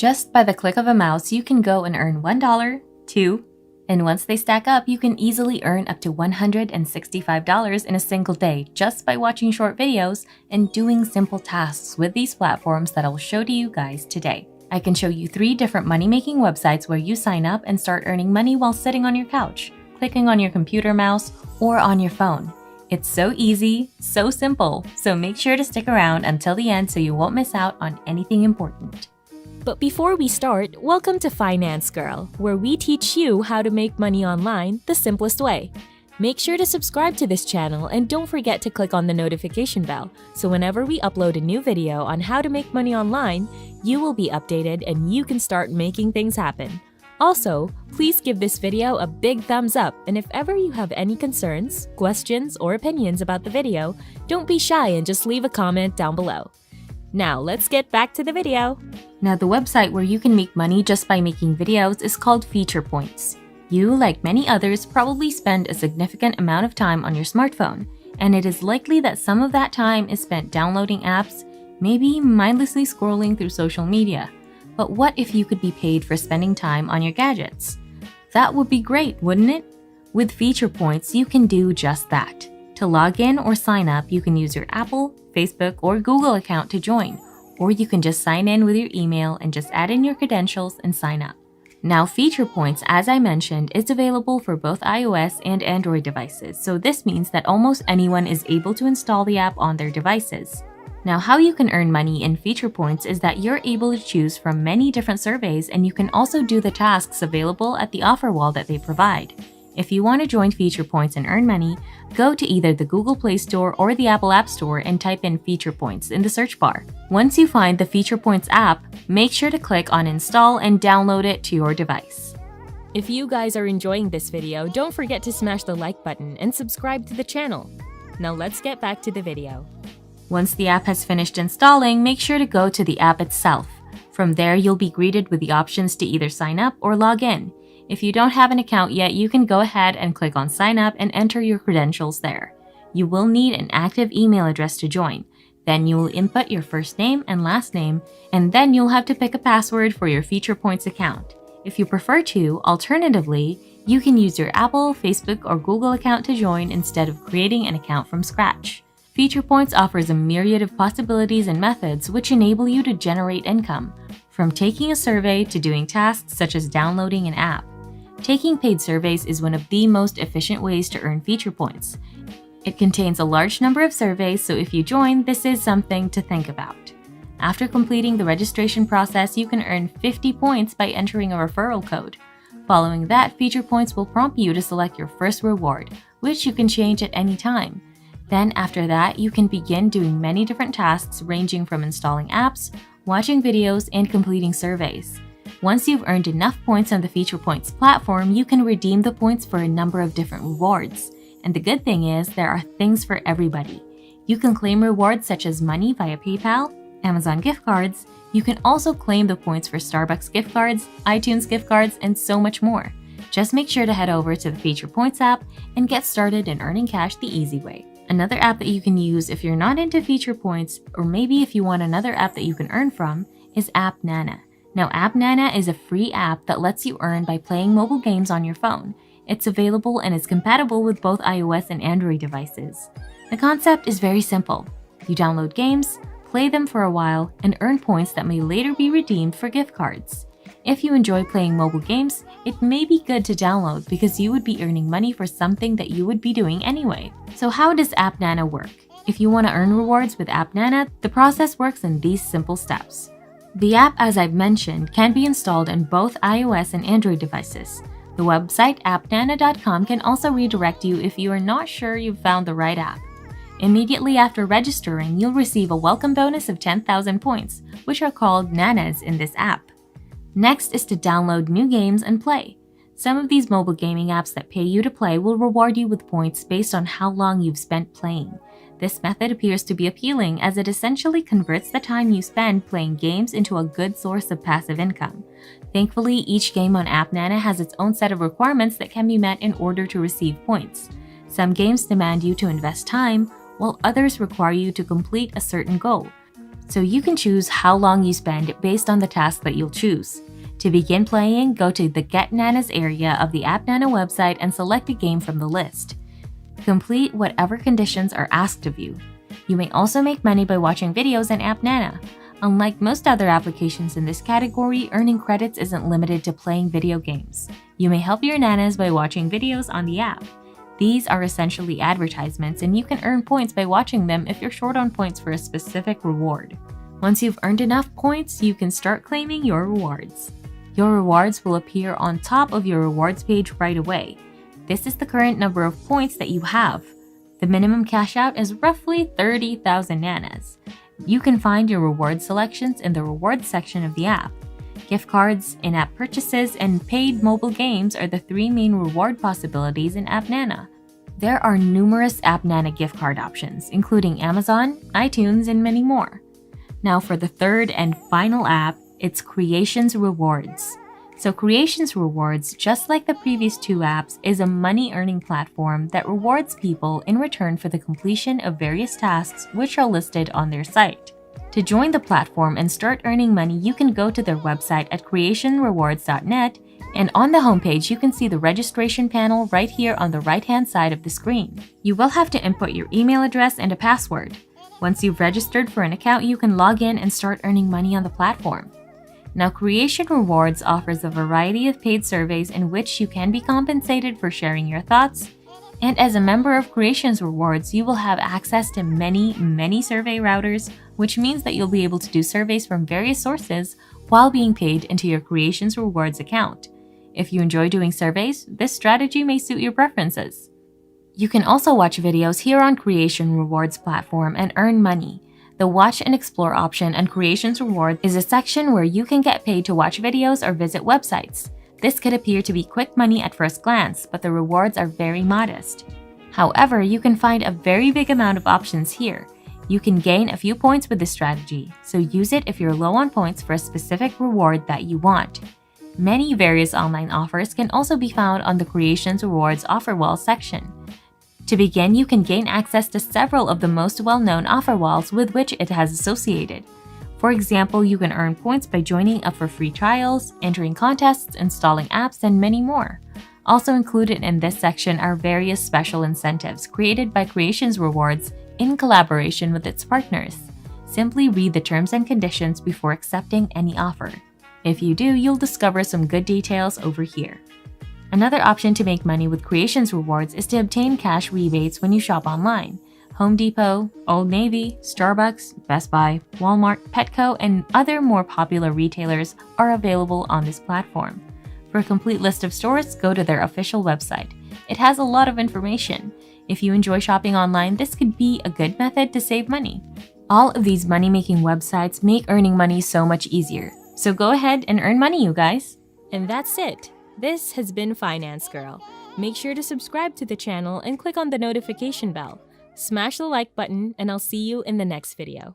Just by the click of a mouse, you can go and earn $1, $2, and once they stack up, you can easily earn up to $165 in a single day just by watching short videos and doing simple tasks with these platforms that I'll show to you guys today. I can show you 3 different money-making websites where you sign up and start earning money while sitting on your couch, clicking on your computer mouse, or on your phone. It's so easy, so simple, so make sure to stick around until the end so you won't miss out on anything important. But before we start, welcome to Finance Girl, where we teach you how to make money online the simplest way. Make sure to subscribe to this channel and don't forget to click on the notification bell, so whenever we upload a new video on how to make money online, you will be updated and you can start making things happen. Also, please give this video a big thumbs up, and if ever you have any concerns, questions, or opinions about the video, don't be shy and just leave a comment down below. Now, let's get back to the video. Now, the website where you can make money just by making videos is called Feature Points. You, like many others, probably spend a significant amount of time on your smartphone, and it is likely that some of that time is spent downloading apps, maybe mindlessly scrolling through social media. But what if you could be paid for spending time on your gadgets? That would be great, wouldn't it? With Feature Points, you can do just that. To log in or sign up, you can use your Apple, Facebook, or Google account to join, or you can just sign in with your email and just add in your credentials and sign up. Now, Feature Points, as I mentioned, is available for both iOS and Android devices, so this means that almost anyone is able to install the app on their devices. Now, how you can earn money in Feature Points is that you're able to choose from many different surveys, and you can also do the tasks available at the offer wall that they provide. If you want to join Feature Points and earn money, go to either the Google Play Store or the Apple App Store and type in Feature Points in the search bar. Once you find the Feature Points app, make sure to click on Install and download it to your device. If you guys are enjoying this video, don't forget to smash the like button and subscribe to the channel. Now let's get back to the video. Once the app has finished installing, make sure to go to the app itself. From there, you'll be greeted with the options to either sign up or log in. If you don't have an account yet, you can go ahead and click on Sign Up and enter your credentials there. You will need an active email address to join. Then you will input your first name and last name, and then you'll have to pick a password for your Feature Points account. If you prefer to, alternatively, you can use your Apple, Facebook, or Google account to join instead of creating an account from scratch. Feature Points offers a myriad of possibilities and methods which enable you to generate income, from taking a survey to doing tasks such as downloading an app. Taking paid surveys is one of the most efficient ways to earn Feature Points. It contains a large number of surveys, so if you join, this is something to think about. After completing the registration process, you can earn 50 points by entering a referral code. Following that, Feature Points will prompt you to select your first reward, which you can change at any time. Then after that, you can begin doing many different tasks ranging from installing apps, watching videos, and completing surveys. Once you've earned enough points on the Feature Points platform, you can redeem the points for a number of different rewards. And the good thing is, there are things for everybody. You can claim rewards such as money via PayPal, Amazon gift cards. You can also claim the points for Starbucks gift cards, iTunes gift cards, and so much more. Just make sure to head over to the Feature Points app and get started in earning cash the easy way. Another app that you can use if you're not into Feature Points, or maybe if you want another app that you can earn from, is AppNana. Now, AppNana is a free app that lets you earn by playing mobile games on your phone. It's available and is compatible with both iOS and Android devices. The concept is very simple. You download games, play them for a while, and earn points that may later be redeemed for gift cards. If you enjoy playing mobile games, it may be good to download because you would be earning money for something that you would be doing anyway. So how does AppNana work? If you want to earn rewards with AppNana, the process works in these simple steps. The app, as I've mentioned, can be installed on both iOS and Android devices. The website appnana.com can also redirect you if you are not sure you've found the right app. Immediately after registering, you'll receive a welcome bonus of 10,000 points, which are called Nanas in this app. Next is to download new games and play. Some of these mobile gaming apps that pay you to play will reward you with points based on how long you've spent playing. This method appears to be appealing as it essentially converts the time you spend playing games into a good source of passive income. Thankfully, each game on AppNana has its own set of requirements that can be met in order to receive points. Some games demand you to invest time, while others require you to complete a certain goal. so you can choose how long you spend based on the task that you'll choose. To begin playing, go to the Get Nanas area of the App Nana website and select a game from the list. Complete whatever conditions are asked of you. You may also make money by watching videos in App Nana. Unlike most other applications in this category, earning credits isn't limited to playing video games. You may help your nanas by watching videos on the app. These are essentially advertisements, and you can earn points by watching them if you're short on points for a specific reward. Once you've earned enough points, you can start claiming your rewards. Your rewards will appear on top of your rewards page right away. This is the current number of points that you have. The minimum cash out is roughly 30,000 nanas. You can find your reward selections in the rewards section of the app. Gift cards, in-app purchases, and paid mobile games are the three main reward possibilities in App Nana. There are numerous App Nana gift card options, including Amazon, iTunes, and many more. Now for the third and final app, it's Creations Rewards. So Creations Rewards, just like the previous two apps, is a money-earning platform that rewards people in return for the completion of various tasks which are listed on their site. To join the platform and start earning money, you can go to their website at creationrewards.net, and on the homepage you can see the registration panel right here on the right-hand side of the screen. You will have to input your email address and a password. Once you've registered for an account, you can log in and start earning money on the platform. Now, Creation Rewards offers a variety of paid surveys in which you can be compensated for sharing your thoughts, and as a member of Creations Rewards, you will have access to many survey routers, which means that you'll be able to do surveys from various sources while being paid into your Creations Rewards account. If you enjoy doing surveys, this strategy may suit your preferences. You can also watch videos here on Creation Rewards platform and earn money. The Watch and Explore option on Creations Reward is a section where you can get paid to watch videos or visit websites. This could appear to be quick money at first glance, but the rewards are very modest. However, you can find a very big amount of options here. You can gain a few points with this strategy, so use it if you're low on points for a specific reward that you want. Many various online offers can also be found on the Creations Rewards offer wall section. To begin, you can gain access to several of the most well-known offer walls with which it has associated. For example, you can earn points by joining up for free trials, entering contests, installing apps, and many more. Also included in this section are various special incentives created by Creations Rewards in collaboration with its partners. Simply read the terms and conditions before accepting any offer. If you do, you'll discover some good details over here. Another option to make money with Creations Rewards is to obtain cash rebates when you shop online. Home Depot, Old Navy, Starbucks, Best Buy, Walmart, Petco, and other more popular retailers are available on this platform. For a complete list of stores, go to their official website. It has a lot of information. If you enjoy shopping online, this could be a good method to save money. All of these money-making websites make earning money so much easier. So go ahead and earn money, you guys. And that's it. This has been Finance Girl. Make sure to subscribe to the channel and click on the notification bell. Smash the like button, and I'll see you in the next video.